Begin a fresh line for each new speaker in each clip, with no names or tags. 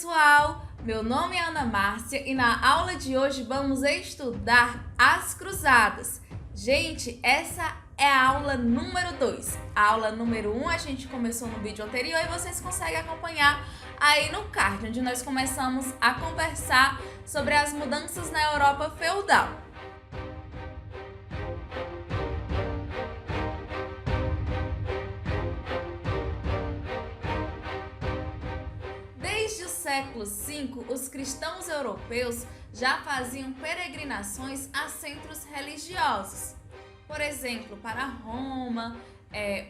pessoal, meu nome é Ana Márcia e na aula de hoje vamos estudar as cruzadas. Gente, essa é a aula número 2. A aula número 1 a gente começou no vídeo anterior e vocês conseguem acompanhar aí no card, onde nós começamos a conversar sobre as mudanças na Europa feudal. Desde o século V, os cristãos europeus já faziam peregrinações a centros religiosos. Por exemplo, para Roma,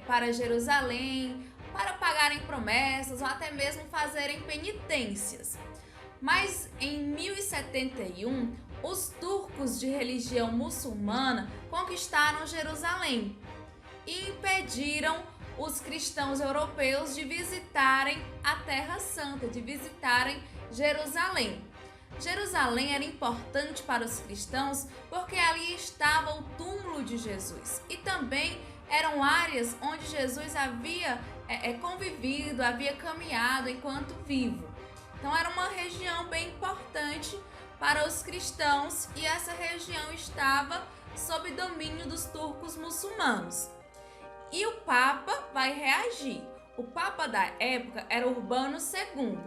para Jerusalém, para pagarem promessas ou até mesmo fazerem penitências. Mas em 1071, os turcos de religião muçulmana conquistaram Jerusalém e impediram os cristãos europeus de visitarem a Terra Santa, de visitarem Jerusalém. Jerusalém era importante para os cristãos porque ali estava o túmulo de Jesus e também eram áreas onde Jesus havia convivido, havia caminhado enquanto vivo. Então era uma região bem importante para os cristãos e essa região estava sob domínio dos turcos muçulmanos. E o Papa vai reagir. O Papa da época era Urbano II.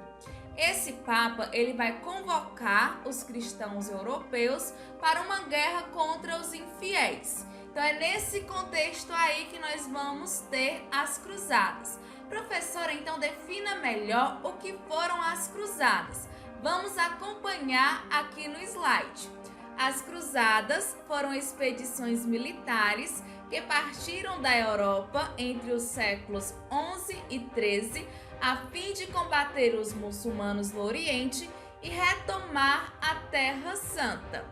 Esse Papa ele vai convocar os cristãos europeus para uma guerra contra os infiéis. Então é nesse contexto aí que nós vamos ter as cruzadas. Professora, então defina melhor o que foram as cruzadas. Vamos acompanhar aqui no slide. As cruzadas foram expedições militares que partiram da Europa entre os séculos 11 e 13 a fim de combater os muçulmanos no Oriente e retomar a Terra Santa.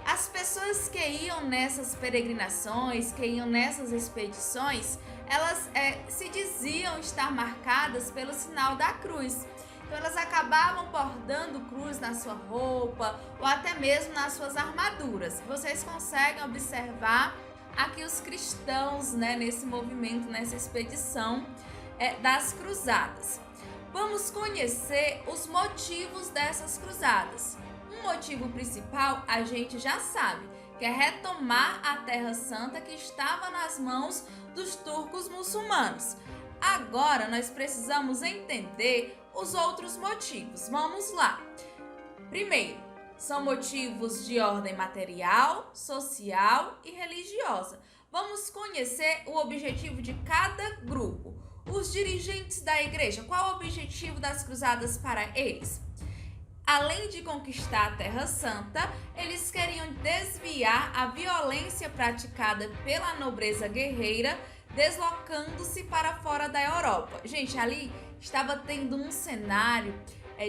As pessoas que iam nessas peregrinações, que iam nessas expedições, elas se diziam estar marcadas pelo sinal da cruz. Então elas acabavam bordando cruz na sua roupa ou até mesmo nas suas armaduras. Vocês conseguem observar aqui os cristãos, nesse movimento, nessa expedição das cruzadas. Vamos conhecer os motivos dessas cruzadas. Um motivo principal a gente já sabe, que é retomar a Terra Santa que estava nas mãos dos turcos muçulmanos. Agora nós precisamos entender os outros motivos. Vamos lá. Primeiro, são motivos de ordem material, social e religiosa. Vamos conhecer o objetivo de cada grupo. Os dirigentes da igreja, qual o objetivo das cruzadas para eles? Além de conquistar a Terra Santa, eles queriam desviar a violência praticada pela nobreza guerreira, deslocando-se para fora da Europa. Gente, ali estava tendo um cenário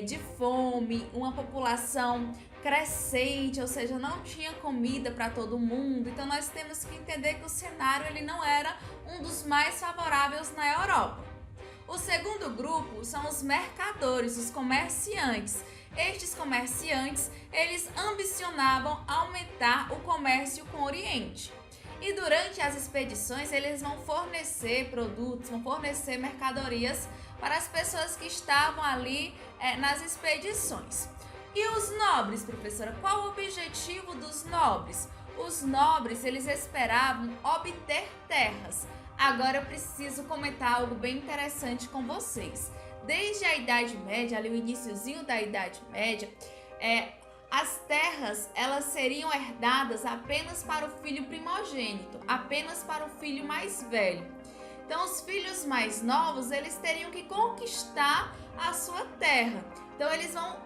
de fome, uma população crescente, ou seja, não tinha comida para todo mundo. Então nós temos que entender que o cenário ele não era um dos mais favoráveis na Europa. O segundo grupo são os mercadores, os comerciantes. Estes comerciantes, eles ambicionavam aumentar o comércio com o Oriente. E durante as expedições, eles vão fornecer produtos, vão fornecer mercadorias para as pessoas que estavam ali nas expedições. E os nobres, professora, qual o objetivo dos nobres? Os nobres, eles esperavam obter terras. Agora eu preciso comentar algo bem interessante com vocês. Desde a Idade Média, ali o iniciozinho da Idade Média, as terras elas seriam herdadas apenas para o filho primogênito, apenas para o filho mais velho. Então os filhos mais novos, eles teriam que conquistar a sua terra. Então eles vão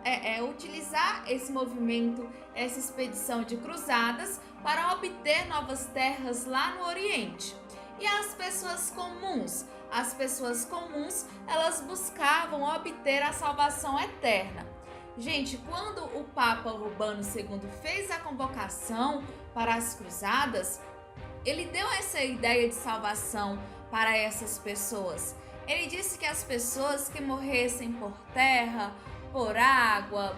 utilizar esse movimento, essa expedição de cruzadas para obter novas terras lá no Oriente. E as pessoas comuns? As pessoas comuns, elas buscavam obter a salvação eterna. Gente, quando o Papa Urbano II fez a convocação para as cruzadas, ele deu essa ideia de salvação para essas pessoas. Ele disse que as pessoas que morressem por terra, por água,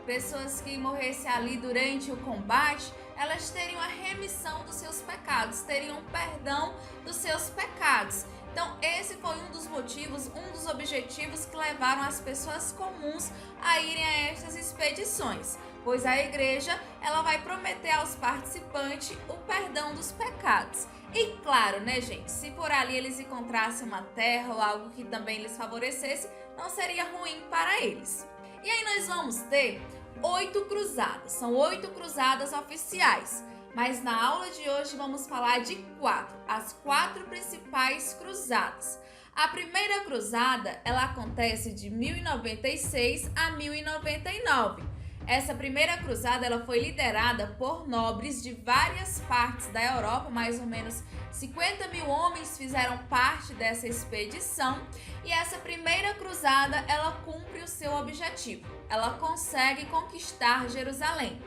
pessoas que morressem ali durante o combate, elas teriam a remissão dos seus pecados, teriam perdão dos seus pecados. Então, esse foi um dos motivos, um dos objetivos que levaram as pessoas comuns a irem a estas expedições, pois a igreja ela vai prometer aos participantes o perdão dos pecados. E claro, né, gente, se por ali eles encontrassem uma terra ou algo que também lhes favorecesse, não seria ruim para eles. E aí nós vamos ter 8 cruzadas, são 8 cruzadas oficiais. Mas na aula de hoje vamos falar de 4, as 4 principais cruzadas. A primeira cruzada, ela acontece de 1096 a 1099. Essa primeira cruzada, ela foi liderada por nobres de várias partes da Europa, mais ou menos 50 mil homens fizeram parte dessa expedição. E essa primeira cruzada, ela cumpre o seu objetivo. Ela consegue conquistar Jerusalém,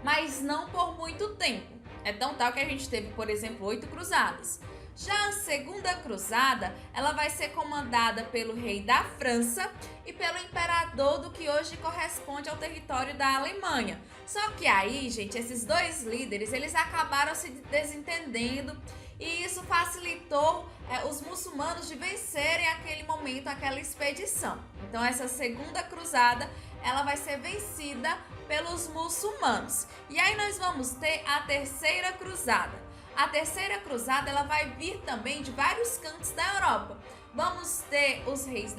mas não por muito tempo. É tão tal que a gente teve, por exemplo, 8 cruzadas. Já a segunda cruzada, ela vai ser comandada pelo rei da França e pelo imperador do que hoje corresponde ao território da Alemanha. Só que aí, gente, esses dois líderes, eles acabaram se desentendendo e isso facilitou os muçulmanos de vencerem aquele momento, aquela expedição. Então, essa segunda cruzada, ela vai ser vencida pelos muçulmanos. E aí nós vamos ter a terceira cruzada. A terceira cruzada ela vai vir também de vários cantos da Europa. Vamos ter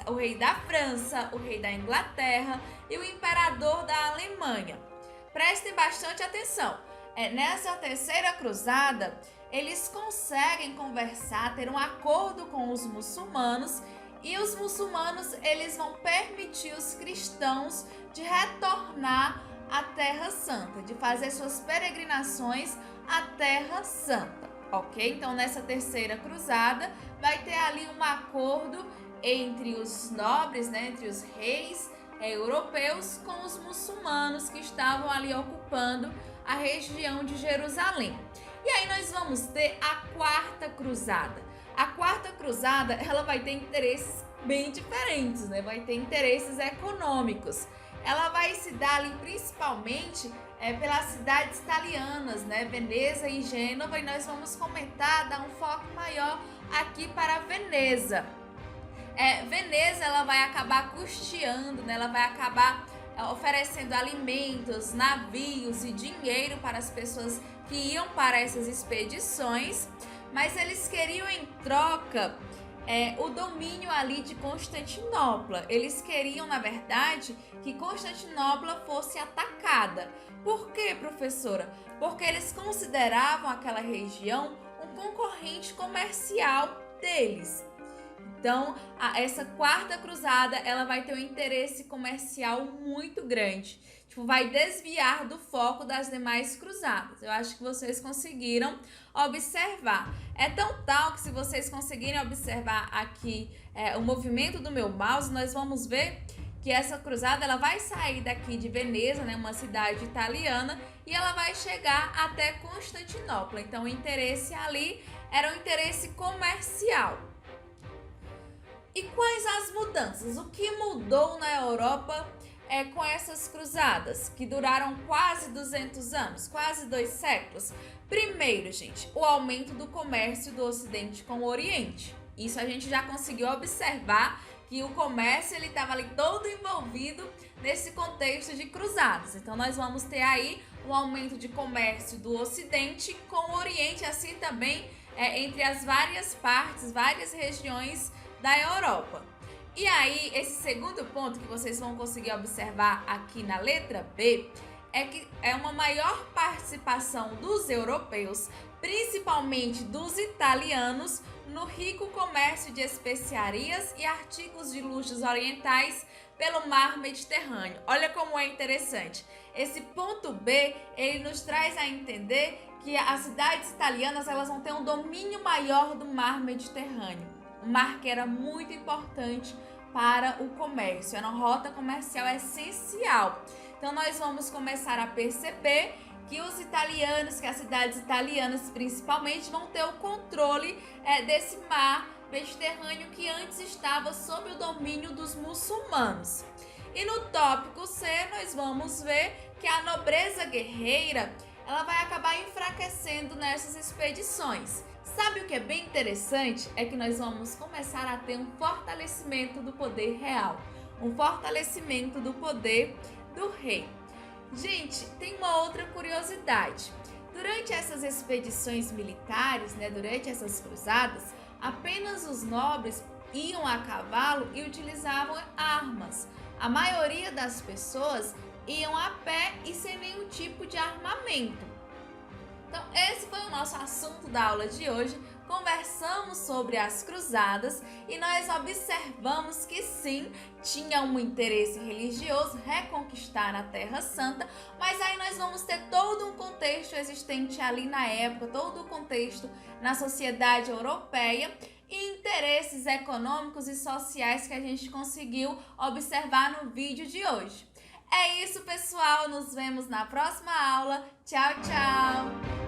o rei da França, o rei da Inglaterra e o imperador da Alemanha. Prestem bastante atenção. Nessa terceira cruzada, eles conseguem conversar, ter um acordo com os muçulmanos. E os muçulmanos, eles vão permitir os cristãos de retornar à Terra Santa, de fazer suas peregrinações à Terra Santa, ok? Então, nessa terceira cruzada, vai ter ali um acordo entre os nobres, né, entre os reis europeus com os muçulmanos que estavam ali ocupando a região de Jerusalém. E aí nós vamos ter a quarta cruzada. A quarta cruzada, ela vai ter interesses bem diferentes, né? Vai ter interesses econômicos. Ela vai se dar ali principalmente pelas cidades italianas, né? Veneza e Gênova, e nós vamos comentar, dar um foco maior aqui para Veneza. Veneza, ela vai acabar custeando, né? Ela vai acabar oferecendo alimentos, navios e dinheiro para as pessoas que iam para essas expedições. Mas eles queriam em troca o domínio ali de Constantinopla. Eles queriam, na verdade, que Constantinopla fosse atacada. Por quê, professora? Porque eles consideravam aquela região um concorrente comercial deles. Então, essa quarta cruzada, ela vai ter um interesse comercial muito grande. Tipo, vai desviar do foco das demais cruzadas. Eu acho que vocês conseguiram observar. É tão tal que se vocês conseguirem observar aqui o movimento do meu mouse, nós vamos ver que essa cruzada ela vai sair daqui de Veneza, né, uma cidade italiana, e ela vai chegar até Constantinopla. Então, o interesse ali era um interesse comercial. E quais as mudanças? O que mudou na Europa com essas cruzadas, que duraram quase 200 anos, quase 2 séculos? Primeiro, gente, o aumento do comércio do Ocidente com o Oriente. Isso a gente já conseguiu observar que o comércio ele estava ali todo envolvido nesse contexto de cruzadas. Então, nós vamos ter aí um aumento de comércio do Ocidente com o Oriente, assim também entre as várias partes, várias regiões da Europa. E aí, esse segundo ponto que vocês vão conseguir observar aqui na letra B é que é uma maior participação dos europeus, principalmente dos italianos, no rico comércio de especiarias e artigos de luxos orientais pelo mar Mediterrâneo. Olha como é interessante. Esse ponto B, ele nos traz a entender que as cidades italianas elas vão ter um domínio maior do mar Mediterrâneo. Um mar que era muito importante para o comércio, era uma rota comercial essencial. Então, nós vamos começar a perceber que os italianos, que as cidades italianas principalmente, vão ter o controle desse mar Mediterrâneo que antes estava sob o domínio dos muçulmanos. E no tópico C, nós vamos ver que a nobreza guerreira ela vai acabar enfraquecendo nessas expedições. Sabe o que é bem interessante? É que nós vamos começar a ter um fortalecimento do poder real, um fortalecimento do poder do rei. Gente, tem uma outra curiosidade. Durante essas expedições militares, durante essas cruzadas, apenas os nobres iam a cavalo e utilizavam armas. A maioria das pessoas iam a pé e sem nenhum tipo de armamento. Então, esse foi o nosso assunto da aula de hoje. Conversamos sobre as cruzadas e nós observamos que sim, tinha um interesse religioso reconquistar a Terra Santa, mas aí nós vamos ter todo um contexto existente ali na época, todo o contexto na sociedade europeia e interesses econômicos e sociais que a gente conseguiu observar no vídeo de hoje. É isso, pessoal. Nos vemos na próxima aula. Tchau, tchau!